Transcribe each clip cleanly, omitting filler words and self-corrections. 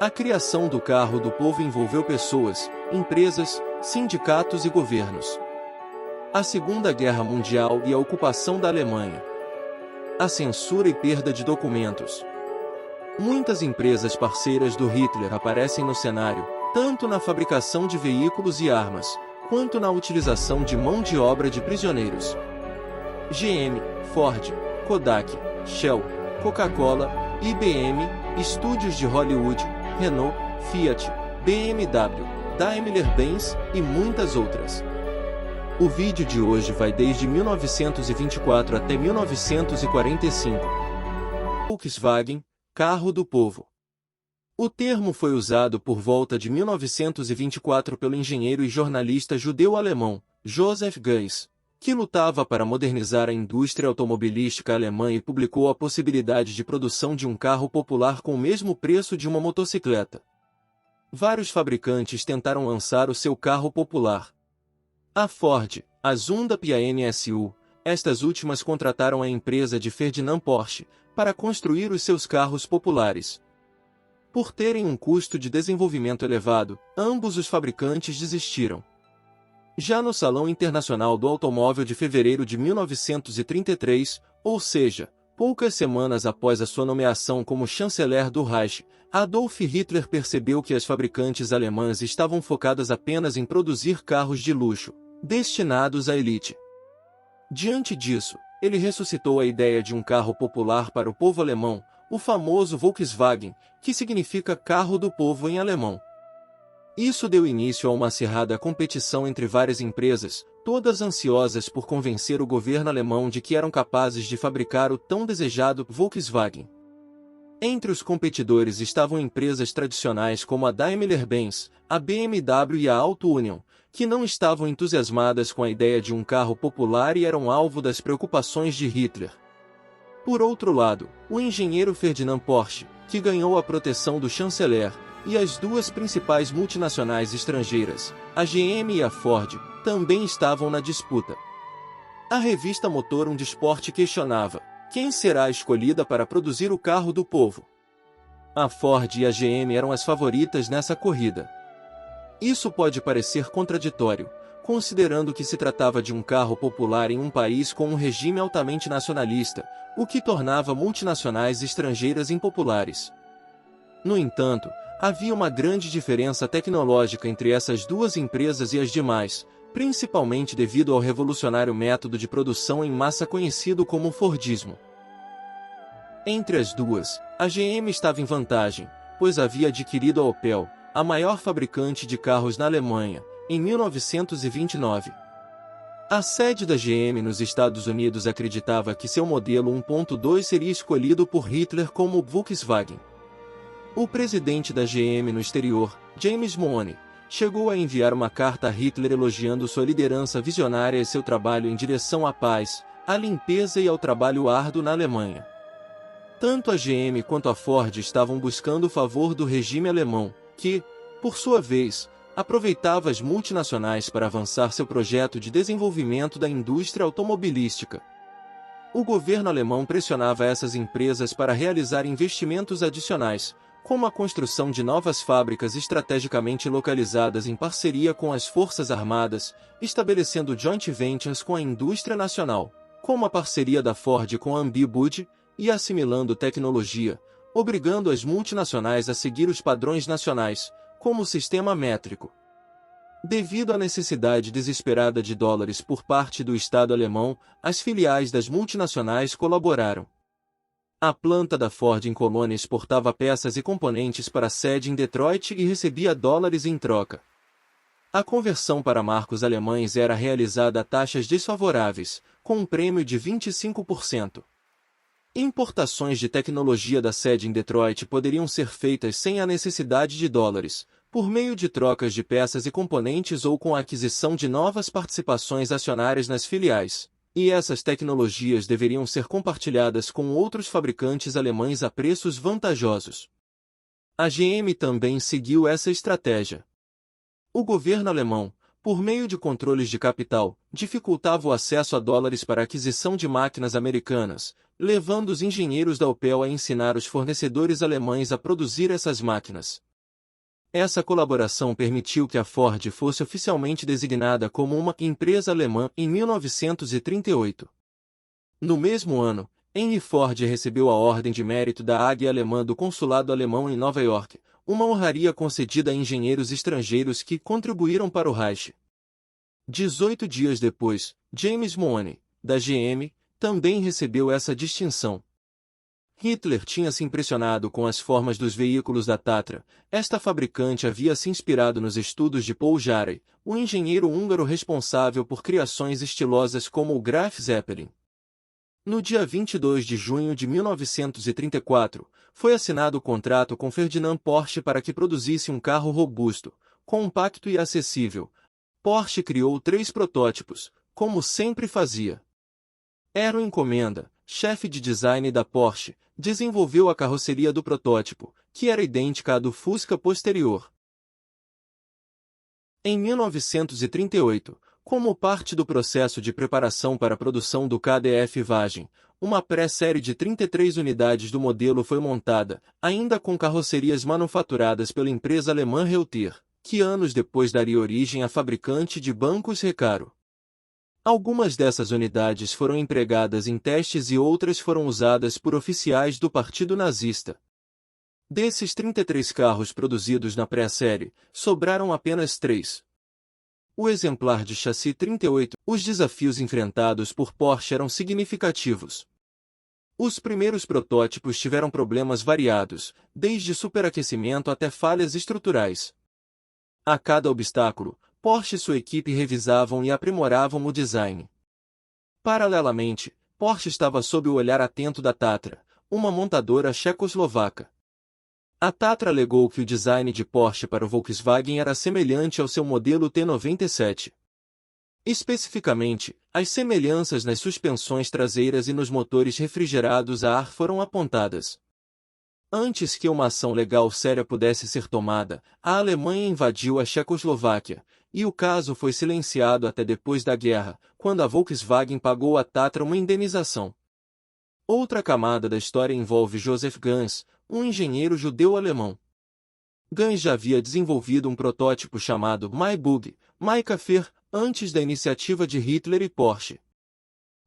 A criação do carro do povo envolveu pessoas, empresas, sindicatos e governos. A Segunda Guerra Mundial e a ocupação da Alemanha. A censura e perda de documentos. Muitas empresas parceiras do Hitler aparecem no cenário, tanto na fabricação de veículos e armas, quanto na utilização de mão de obra de prisioneiros. GM, Ford, Kodak, Shell, Coca-Cola, IBM, estúdios de Hollywood, Renault, Fiat, BMW, Daimler-Benz e muitas outras. O vídeo de hoje vai desde 1924 até 1945. Volkswagen, carro do povo. O termo foi usado por volta de 1924 pelo engenheiro e jornalista judeu-alemão, Joseph Goebbels, que lutava para modernizar a indústria automobilística alemã e publicou a possibilidade de produção de um carro popular com o mesmo preço de uma motocicleta. Vários fabricantes tentaram lançar o seu carro popular. A Ford, a Zundap e a NSU, estas últimas contrataram a empresa de Ferdinand Porsche para construir os seus carros populares. Por terem um custo de desenvolvimento elevado, ambos os fabricantes desistiram. Já no Salão Internacional do Automóvel de fevereiro de 1933, ou seja, poucas semanas após a sua nomeação como chanceler do Reich, Adolf Hitler percebeu que as fabricantes alemãs estavam focadas apenas em produzir carros de luxo, destinados à elite. Diante disso, ele ressuscitou a ideia de um carro popular para o povo alemão, o famoso Volkswagen, que significa carro do povo em alemão. Isso deu início a uma acirrada competição entre várias empresas, todas ansiosas por convencer o governo alemão de que eram capazes de fabricar o tão desejado Volkswagen. Entre os competidores estavam empresas tradicionais como a Daimler-Benz, a BMW e a Auto Union, que não estavam entusiasmadas com a ideia de um carro popular e eram alvo das preocupações de Hitler. Por outro lado, o engenheiro Ferdinand Porsche, que ganhou a proteção do chanceler, e as duas principais multinacionais estrangeiras, a GM e a Ford, também estavam na disputa. A revista Motor de Esporte questionava: quem será escolhida para produzir o carro do povo? A Ford e a GM eram as favoritas nessa corrida. Isso pode parecer contraditório, considerando que se tratava de um carro popular em um país com um regime altamente nacionalista, o que tornava multinacionais estrangeiras impopulares. No entanto, havia uma grande diferença tecnológica entre essas duas empresas e as demais, principalmente devido ao revolucionário método de produção em massa conhecido como Fordismo. Entre as duas, a GM estava em vantagem, pois havia adquirido a Opel, a maior fabricante de carros na Alemanha, em 1929. A sede da GM nos Estados Unidos acreditava que seu modelo 1.2 seria escolhido por Hitler como Volkswagen. O presidente da GM no exterior, James Monroe, chegou a enviar uma carta a Hitler elogiando sua liderança visionária e seu trabalho em direção à paz, à limpeza e ao trabalho árduo na Alemanha. Tanto a GM quanto a Ford estavam buscando o favor do regime alemão, que, por sua vez, aproveitava as multinacionais para avançar seu projeto de desenvolvimento da indústria automobilística. O governo alemão pressionava essas empresas para realizar investimentos adicionais, como a construção de novas fábricas estrategicamente localizadas em parceria com as Forças Armadas, estabelecendo joint ventures com a indústria nacional, como a parceria da Ford com a Ambi-Bud, e assimilando tecnologia, obrigando as multinacionais a seguir os padrões nacionais, como o sistema métrico. Devido à necessidade desesperada de dólares por parte do Estado alemão, as filiais das multinacionais colaboraram. A planta da Ford em Colônia exportava peças e componentes para a sede em Detroit e recebia dólares em troca. A conversão para marcos alemães era realizada a taxas desfavoráveis, com um prêmio de 25%. Importações de tecnologia da sede em Detroit poderiam ser feitas sem a necessidade de dólares, por meio de trocas de peças e componentes ou com a aquisição de novas participações acionárias nas filiais. E essas tecnologias deveriam ser compartilhadas com outros fabricantes alemães a preços vantajosos. A GM também seguiu essa estratégia. O governo alemão, por meio de controles de capital, dificultava o acesso a dólares para a aquisição de máquinas americanas, levando os engenheiros da Opel a ensinar os fornecedores alemães a produzir essas máquinas. Essa colaboração permitiu que a Ford fosse oficialmente designada como uma empresa alemã em 1938. No mesmo ano, Henry Ford recebeu a Ordem de Mérito da Águia Alemã do Consulado Alemão em Nova York, uma honraria concedida a engenheiros estrangeiros que contribuíram para o Reich. 18 dias depois, James Mooney, da GM, também recebeu essa distinção. Hitler tinha se impressionado com as formas dos veículos da Tatra. Esta fabricante havia se inspirado nos estudos de Paul Jarey, o engenheiro húngaro responsável por criações estilosas como o Graf Zeppelin. No dia 22 de junho de 1934, foi assinado o contrato com Ferdinand Porsche para que produzisse um carro robusto, compacto e acessível. Porsche criou 3 protótipos, como sempre fazia. Eero Encomenda, chefe de design da Porsche, desenvolveu a carroceria do protótipo, que era idêntica à do Fusca posterior. Em 1938, como parte do processo de preparação para a produção do KDF Wagen, uma pré-série de 33 unidades do modelo foi montada, ainda com carrocerias manufaturadas pela empresa alemã Reuter, que anos depois daria origem à fabricante de bancos Recaro. Algumas dessas unidades foram empregadas em testes e outras foram usadas por oficiais do Partido Nazista. Desses 33 carros produzidos na pré-série, sobraram apenas 3. O exemplar de chassi 38, os desafios enfrentados por Porsche eram significativos. Os primeiros protótipos tiveram problemas variados, desde superaquecimento até falhas estruturais. A cada obstáculo, Porsche e sua equipe revisavam e aprimoravam o design. Paralelamente, Porsche estava sob o olhar atento da Tatra, uma montadora tchecoslovaca. A Tatra alegou que o design de Porsche para o Volkswagen era semelhante ao seu modelo T97. Especificamente, as semelhanças nas suspensões traseiras e nos motores refrigerados a ar foram apontadas. Antes que uma ação legal séria pudesse ser tomada, a Alemanha invadiu a Tchecoslováquia, e o caso foi silenciado até depois da guerra, quando a Volkswagen pagou à Tatra uma indenização. Outra camada da história envolve Joseph Ganz, um engenheiro judeu-alemão. Ganz já havia desenvolvido um protótipo chamado Maybug, Maikafer, antes da iniciativa de Hitler e Porsche.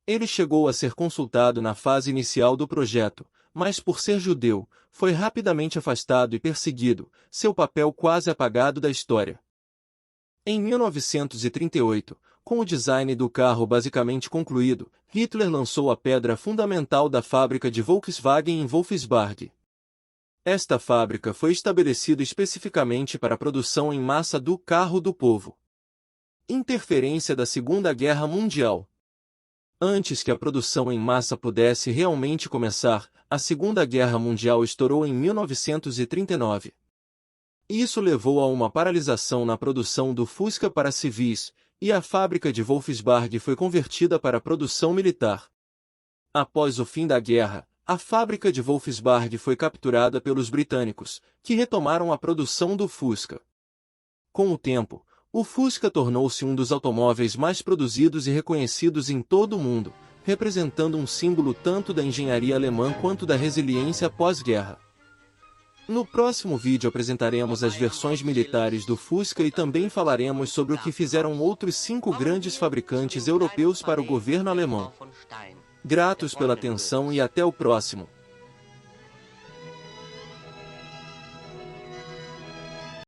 Ele chegou a ser consultado na fase inicial do projeto, mas por ser judeu, foi rapidamente afastado e perseguido, seu papel quase apagado da história. Em 1938, com o design do carro basicamente concluído, Hitler lançou a pedra fundamental da fábrica de Volkswagen em Wolfsburg. Esta fábrica foi estabelecida especificamente para a produção em massa do carro do povo. Interferência da Segunda Guerra Mundial. Antes que a produção em massa pudesse realmente começar, a Segunda Guerra Mundial estourou em 1939. Isso levou a uma paralisação na produção do Fusca para civis, e a fábrica de Wolfsburg foi convertida para a produção militar. Após o fim da guerra, a fábrica de Wolfsburg foi capturada pelos britânicos, que retomaram a produção do Fusca. Com o tempo, o Fusca tornou-se um dos automóveis mais produzidos e reconhecidos em todo o mundo, representando um símbolo tanto da engenharia alemã quanto da resiliência pós-guerra. No próximo vídeo apresentaremos as versões militares do Fusca e também falaremos sobre o que fizeram outros 5 grandes fabricantes europeus para o governo alemão. Gratos pela atenção e até o próximo.